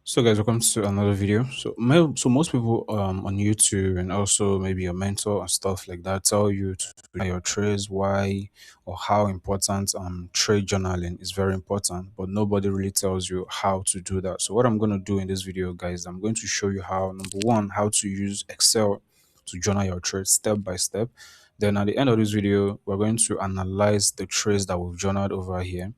So guys, welcome to another video. So most people on YouTube and also maybe a mentor and stuff like that tell you to do your trades, why or how important trade journaling is very important, but nobody really tells you how to do that. So what I'm going to do in this video, guys, I'm going to show you how, number one, how to use Excel to journal your trades step by step. Then at the end of this video, we're going to analyze the trades that we've journaled over here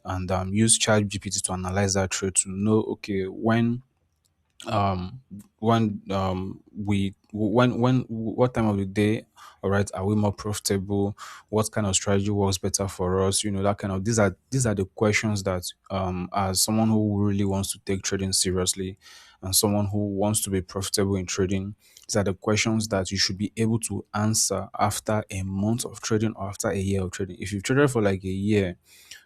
and use ChatGPT to analyze that trade to know, okay, um when what time of the day, all right, are we more profitable, what kind of strategy works better for us, that kind of, these are the questions that as someone who really wants to take trading seriously and someone who wants to be profitable in trading, these are the questions that you should be able to answer after a month of trading or after a year of trading. If you've traded for like a year,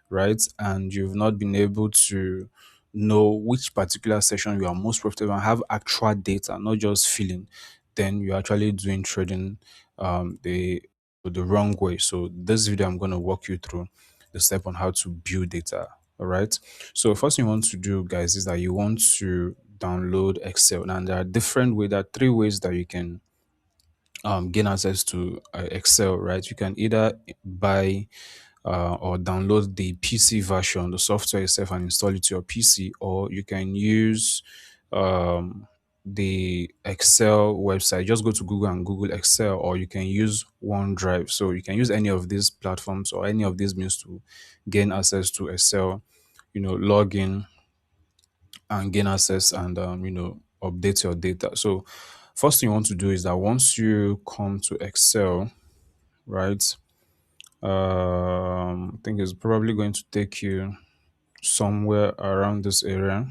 right? And you've not been able to know which particular session you are most profitable and have actual data, not just feeling, then you're actually doing trading the wrong way. So this video, I'm going to walk you through the step on how to build data. All right. So first thing you want to do, guys, is that you want to download Excel. Now there are different ways. There are three ways that you can gain access to Excel, right? You can either buy or download the PC version, the software itself, and install it to your PC, or you can use the Excel website. Just go to Google and Google Excel, or you can use OneDrive. So you can use any of these platforms or any of these means to gain access to Excel, log in and gain access and update your data. So first thing you want to do is that once you come to Excel, right, I think it's probably going to take you somewhere around this area.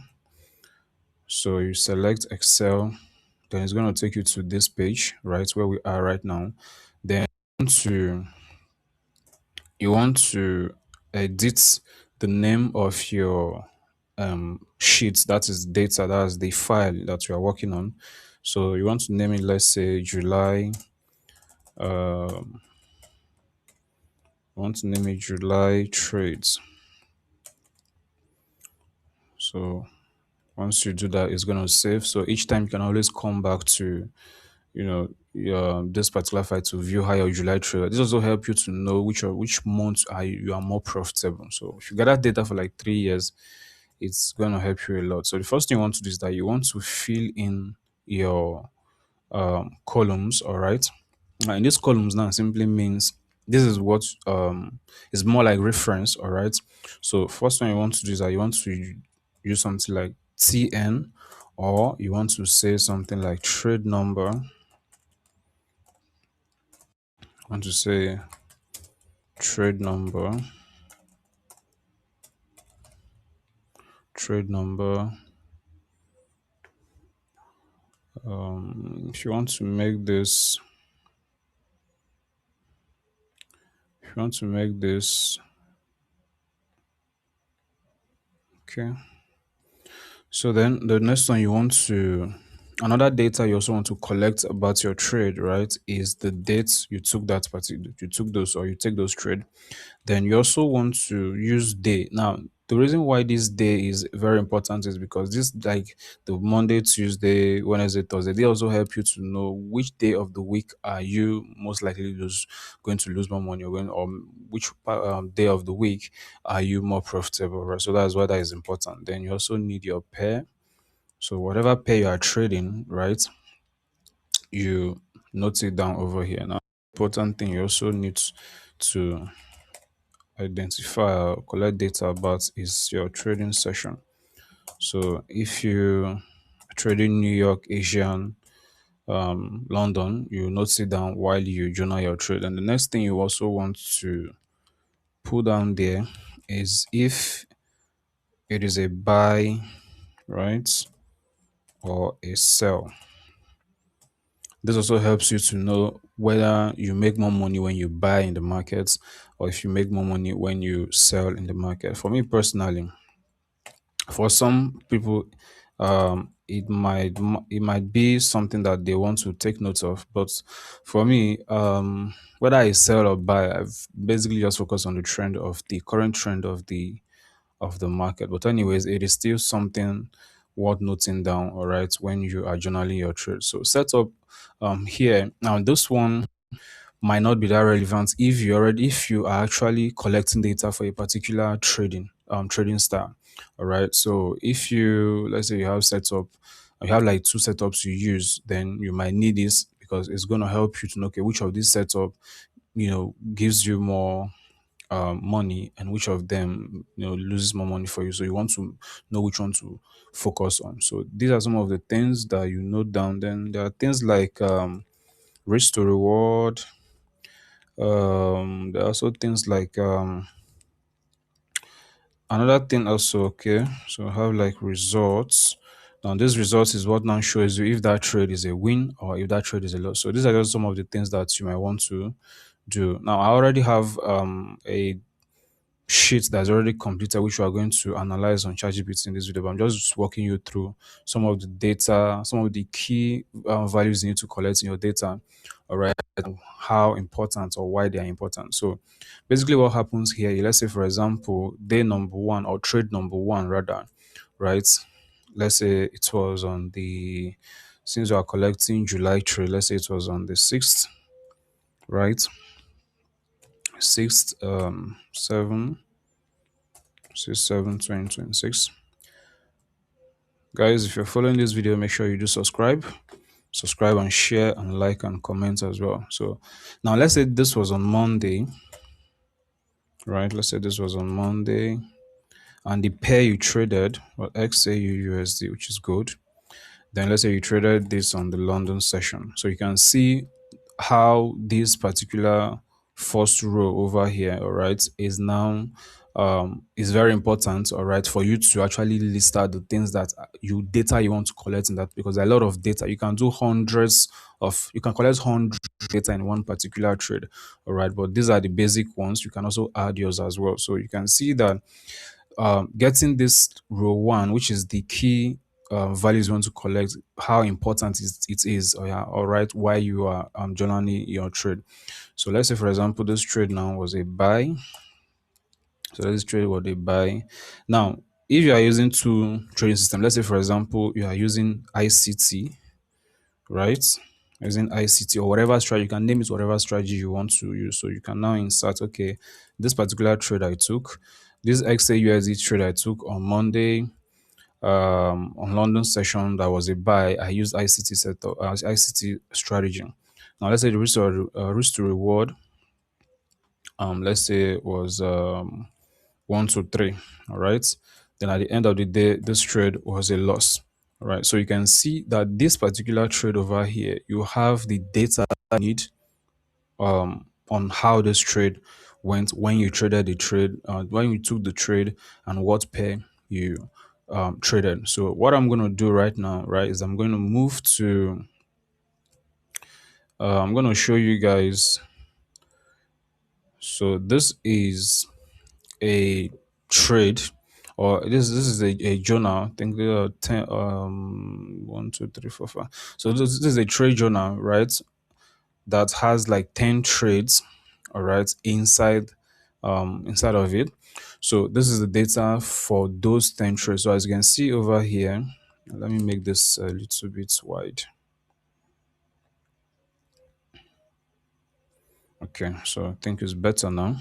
So you select Excel, then it's going to take you to this page, right, where we are right now. Then to you want to edit the name of your sheet, that is data, that's the file that you are working on. So you want to name it, let's say July. um I want to name it July trades. So once you do that, it's going to save. So each time you can always come back to this particular file to view how your July trade. This also help you to know which months you are more profitable. So if you gather data for like 3 years, it's going to help you a lot. So the first thing you want to do is that you want to fill in your columns. All right. Now in these columns now simply means this is what is more like reference. All right. So first one you want to do is that you want to use something like TN, or you want to say something like trade number. I want to say trade number, trade number. If you want to make this, if you want to make this, okay. So then the next one you want to, another data you also want to collect about your trade, right, is the dates you took that particular, you took those or you take those trade. Then you also want to use day. Now, the reason why this day is very important is because this, like the Monday, Tuesday, Wednesday, Thursday, they also help you to know which day of the week are you most likely going to lose more money, or which day of the week are you more profitable, right? So that's why that is important. Then you also need your pair. So whatever pair you are trading, right, you note it down over here. Now, important thing you also need to identify or collect data about is your trading session. So if you trading New York, Asian, London, you note it down while you journal your trade. And the next thing you also want to put down there is if it is a buy, right, or a sell. This also helps you to know whether you make more money when you buy in the markets or if you make more money when you sell in the market. For me personally, for some people, it might be something that they want to take note of, but for me, whether I sell or buy, I've basically just focused on the trend of the current trend of the market. But anyways, it is still something worth noting down, all right, when you are journaling your trade. So setup here now, this one might not be that relevant if you are actually collecting data for a particular trading style. All right. So if you, let's say you have setup, you have like two setups you use, then you might need this because it's going to help you to know, okay, which of these setup gives you more money, and which of them loses more money for you. So you want to know which one to focus on. So these are some of the things that you note down. Then there are things like risk to reward. There are also things like another thing also. Okay, so I have like results. Now this results is what now shows you if that trade is a win or if that trade is a loss. So these are just some of the things that you might want to do. Now I already have a sheet that's already completed, which we are going to analyze on ChatGPT in this video. But I'm just walking you through some of the data, some of the key values you need to collect in your data, all right, and how important or why they are important. So basically what happens here, let's say for example, day number one or trade number one rather, right? Let's say it was on the, since we are collecting July trade, let's say it was on the 6th, right? 6th, 2026. Guys, if you're following this video, make sure you do subscribe and share and like and comment as well. So now let's say this was on Monday, right? Let's say this was on Monday, and the pair you traded was XAUUSD, which is good. Then let's say you traded this on the London session. So you can see how this particular first row over here, all right, is now is very important, all right, for you to actually list out the things that you data you want to collect in that, because a lot of data you can do you can collect hundreds of data in one particular trade, all right, but these are the basic ones. You can also add yours as well. So you can see that getting this row one, which is the key values you want to collect, how important it is, or yeah, all right, why you are journaling your trade. So let's say for example this trade now was a buy. So this trade was a buy. Now if you are using two trading system, let's say for example you are using ICT, right, using ICT or whatever strategy, you can name it whatever strategy you want to use. So you can now insert, okay, this particular trade I took, this XAUSD trade I took on Monday, on London session, that was a buy. I used ICT setup, ICT strategy. Now let's say the risk to reward, let's say it was 1 to 3, all right. Then at the end of the day, this trade was a loss. All right, so you can see that this particular trade over here, you have the data you need on how this trade went, when you traded the trade, when you took the trade, and what pair you traded. So what I'm going to do right now, right, is I'm going to move to, I'm going to show you guys. So this is a trade, or this is a journal. I think there are 10, 1, 2, 3, 4, 5. So this is a trade journal, right, that has like 10 trades, all right, inside of it. So this is the data for those 10 trades. So as you can see over here, let me make this a little bit wide. Okay, so I think it's better now.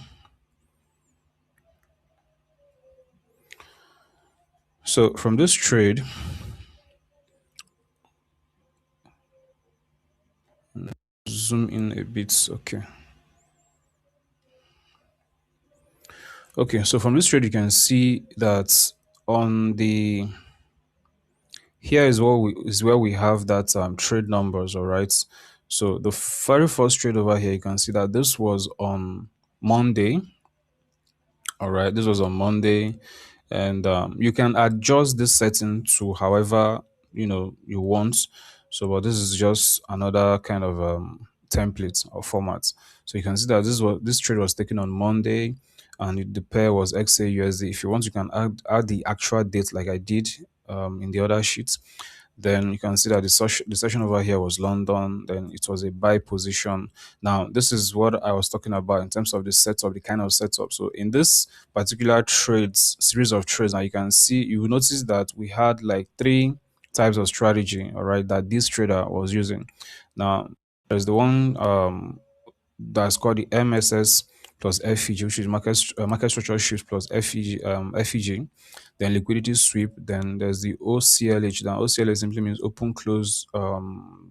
So from this trade, zoom in a bit. Okay, so from this trade you can see that on the, here is where we have that trade numbers, all right. So the very first trade over here, you can see that this was on Monday, all right, this was on Monday. And you can adjust this setting to however you want. So but this is just another kind of template or format. So you can see that this trade was taken on Monday, and the pair was XAUSD. If you want, you can add the actual date like I did in the other sheets. Then you can see that the session over here was London. Then it was a buy position. Now, this is what I was talking about in terms of the setup, the kind of setup. So in this particular trades, series of trades, now you can see, you will notice that we had like three types of strategy, all right, that this trader was using. Now, there's the one that's called the MSS plus FEG, which is market structure shift plus FEG, then liquidity sweep. Then there's the OCLH. Now OCLH simply means open, close, low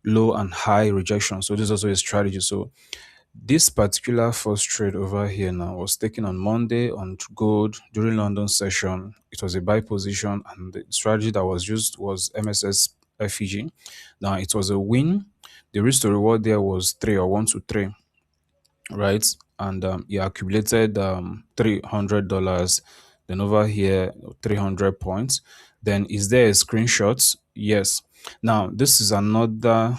and high rejection. So this is also a strategy. So this particular first trade over here now was taken on Monday on gold during London session. It was a buy position, and the strategy that was used was MSS FEG. Now it was a win. The risk to reward there was 3 or 1 to 3, right? And he accumulated $300. Then over here, 300 points. Then is there a screenshot? Yes. Now this is another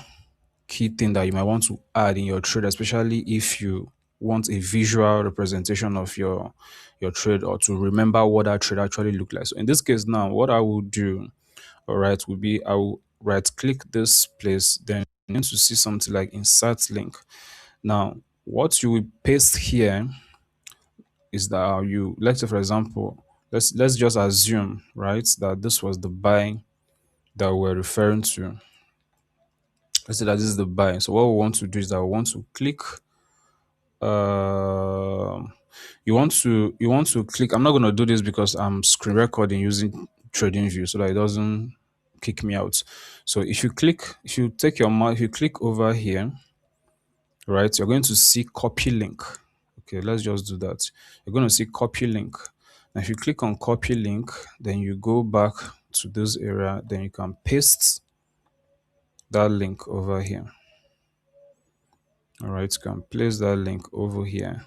key thing that you might want to add in your trade, especially if you want a visual representation of your trade, or to remember what that trade actually looked like. So in this case now, what I will do, all right, would be I will right click this place, then you need to see something like insert link. Now, what you will paste here is that you, let's say for example, let's just assume, right, that this was the buy that we're referring to. Let's say that this is the buy. So what we want to do is that we want to click you want to click. I'm not going to do this because I'm screen recording using TradingView so that it doesn't kick me out. So if you take your mouse, if you click over here, right, you're going to see copy link. Okay, let's just do that. You're going to see copy link. Now if you click on copy link, then you go back to this area, then you can paste that link over here. All right, you can place that link over here.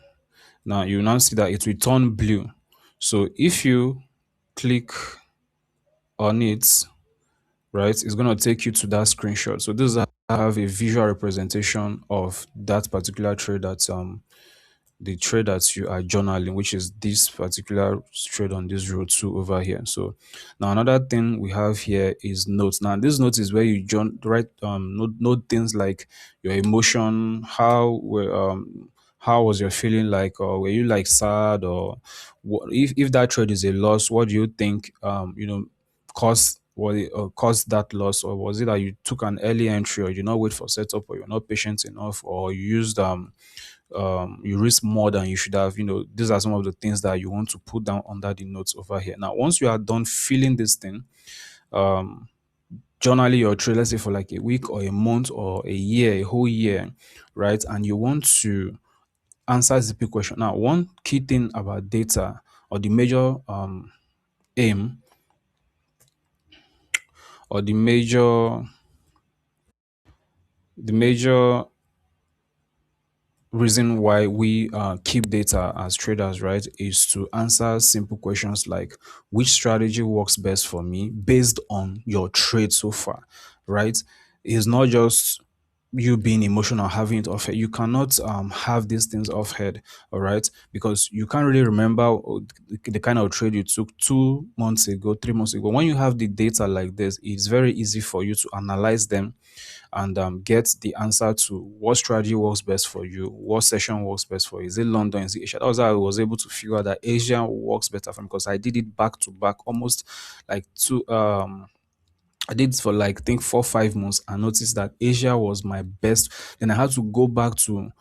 Now you now see that it will turn blue. So if you click on it, right, it's going to take you to that screenshot. So this is how I have a visual representation of that particular trade, that the trade that you are journaling, which is this particular trade on this row 2 over here. So now another thing we have here is notes. Now this note is where you write note things like your emotion, how was your feeling like, or were you like sad, or if that trade is a loss, what do you think caused that loss? Or was it that you took an early entry, or you did not wait for setup, or you're not patient enough, or you used you risk more than you should have? These are some of the things that you want to put down under the notes over here. Now once you are done filling this thing, journaling your trade, let's say for like a week or a month or a year, a whole year, right, and you want to answer the big question. Now one key thing about data, or the major aim, or the major reason why we keep data as traders, right, is to answer simple questions like, which strategy works best for me based on your trade so far, right? It's not just you being emotional, having it off head. You cannot have these things off head, all right, because you can't really remember the kind of trade you took 2 months ago, 3 months ago. When you have the data like this, it's very easy for you to analyze them and get the answer to what strategy works best for you, what session works best for you. Is it London? Is it Asia? That was how I was able to figure out that Asia works better for me, because I did it back to back, almost like two. I did it for like, I think 4 5 months, and noticed that Asia was my best. Then I had to go back to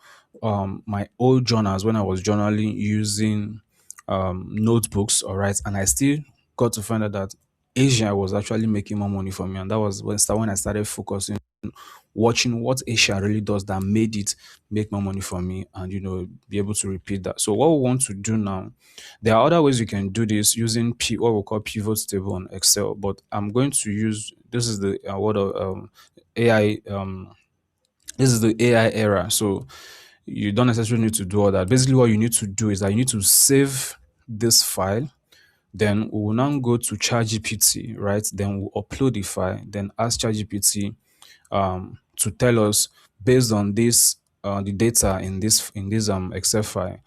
my old journals when I was journaling using notebooks, all right, and I still got to find out that Asia was actually making more money for me, and that was when I started focusing, watching what Asia really does that made it make more money for me, and be able to repeat that. So what we want to do now, there are other ways you can do this using what we call pivot table on Excel, but I'm going to use, this is the word of AI. This is the AI era, so you don't necessarily need to do all that. Basically, what you need to do is that you need to save this file. Then we will now go to ChatGPT, right? Then we'll upload the file, then ask ChatGPT to tell us, based on this the data in this Excel file,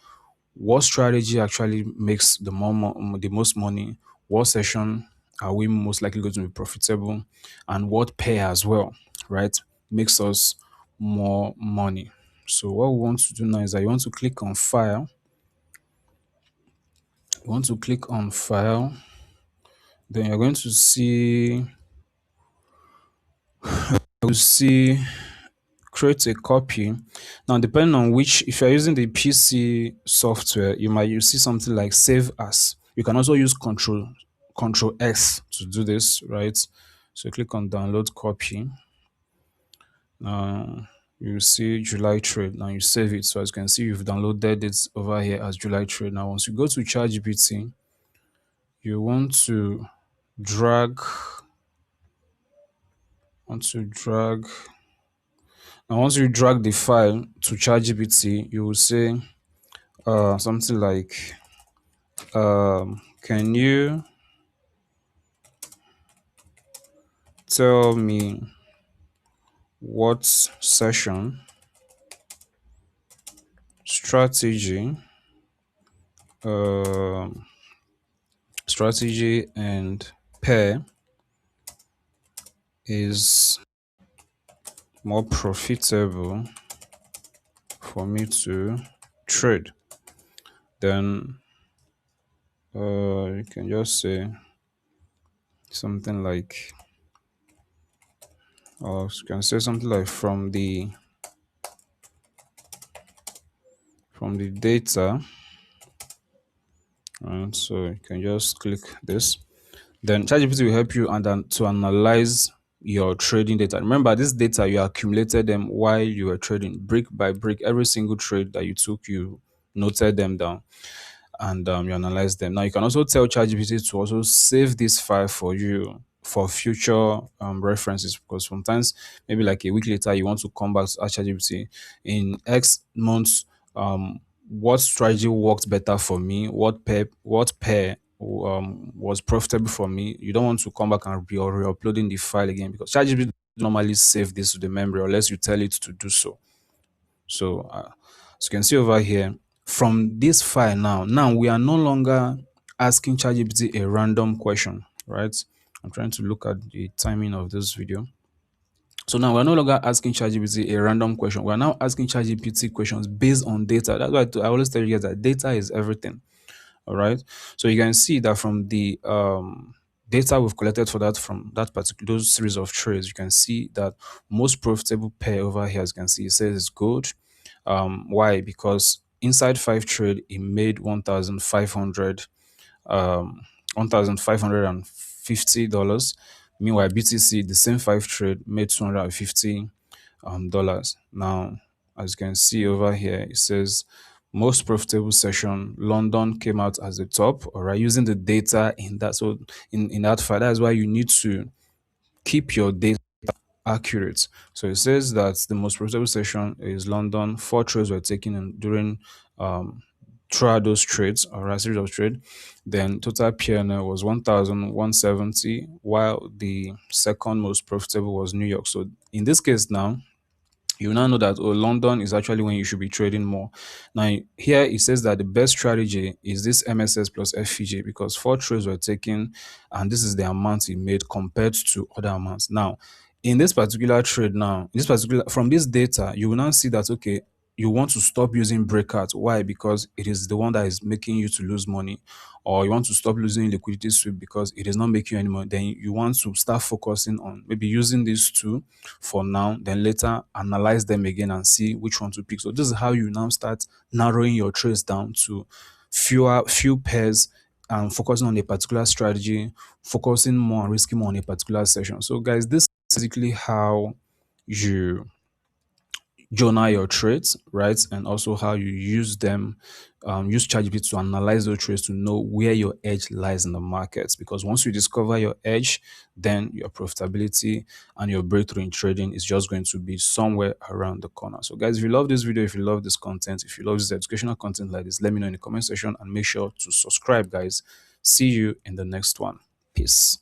what strategy actually makes the most money, what session are we most likely going to be profitable, and what pair as well, right, makes us more money. So what we want to do now is that you want to click on file. You want to click on file, then you're going to see create a copy. Now, depending on which, if you're using the PC software, you see something like save as. You can also use control S to do this, right? So click on download copy. Now you see July trade. Now you save it. So as you can see, you've downloaded it over here as July trade. Now once you go to ChatGPT, you drag want to drag now once you drag the file to ChatGPT, you will say something like, can you tell me what session strategy um strategy and pair is more profitable for me to trade? Then you can just say something like, or you can say something like, from the data. And so you can just click this. Then ChatGPT will help you to analyze your trading data. Remember, this data, you accumulated them while you were trading, brick by brick. Every single trade that you took, you noted them down, and you analyze them. Now you can also tell ChatGPT to also save this file for you for future references, because sometimes maybe like a week later you want to come back to ask ChatGPT in X months, what strategy worked better for me, what pair was profitable for me. You don't want to come back and be re-uploading the file again, because ChatGPT normally save this to the memory unless you tell it to do so. So as you can see over here, from this file now we are no longer asking ChatGPT a random question, right? I'm trying to look at the timing of this video. So now we're no longer asking ChatGPT a random question. We're now asking ChatGPT questions based on data. That's why I always tell you guys that data is everything. All right. So you can see that from the data we've collected for that, from that particular those series of trades, you can see that most profitable pair over here, as you can see, it says it's gold. Why? Because inside 5 trade, it made 1,550 dollars. Meanwhile, BTC, the same 5 trade, made $250 Now, as you can see over here, it says most profitable session, London came out as the top. All right, using the data in that. So in that file, that's why you need to keep your data accurate. So it says that the most profitable session is London. 4 trades were taken in during throughout those trades, or a series of trade. Then total P&L was 1,170, while the second most profitable was New York. So in this case now, you now know that, oh, London is actually when you should be trading more. Now here it says that the best strategy is this MSS plus FVG, because 4 trades were taken and this is the amount it made compared to other amounts. Now in this particular trade, from this data, you will now see that, okay, you want to stop using breakout. Why? Because it is the one that is making you to lose money. Or you want to stop using liquidity sweep because it is not making you any money. Then you want to start focusing on maybe using these two for now, then later analyze them again and see which one to pick. So this is how you now start narrowing your trades down to few pairs, and focusing on a particular strategy, focusing more and risking more on a particular session. So guys, this is basically how you journal your trades, right? And also how you use them, use ChatGPT to analyze those trades to know where your edge lies in the markets. Because once you discover your edge, then your profitability and your breakthrough in trading is just going to be somewhere around the corner. So guys, if you love this video, if you love this content, if you love this educational content like this, let me know in the comment section, and make sure to subscribe, guys. See you in the next one. Peace.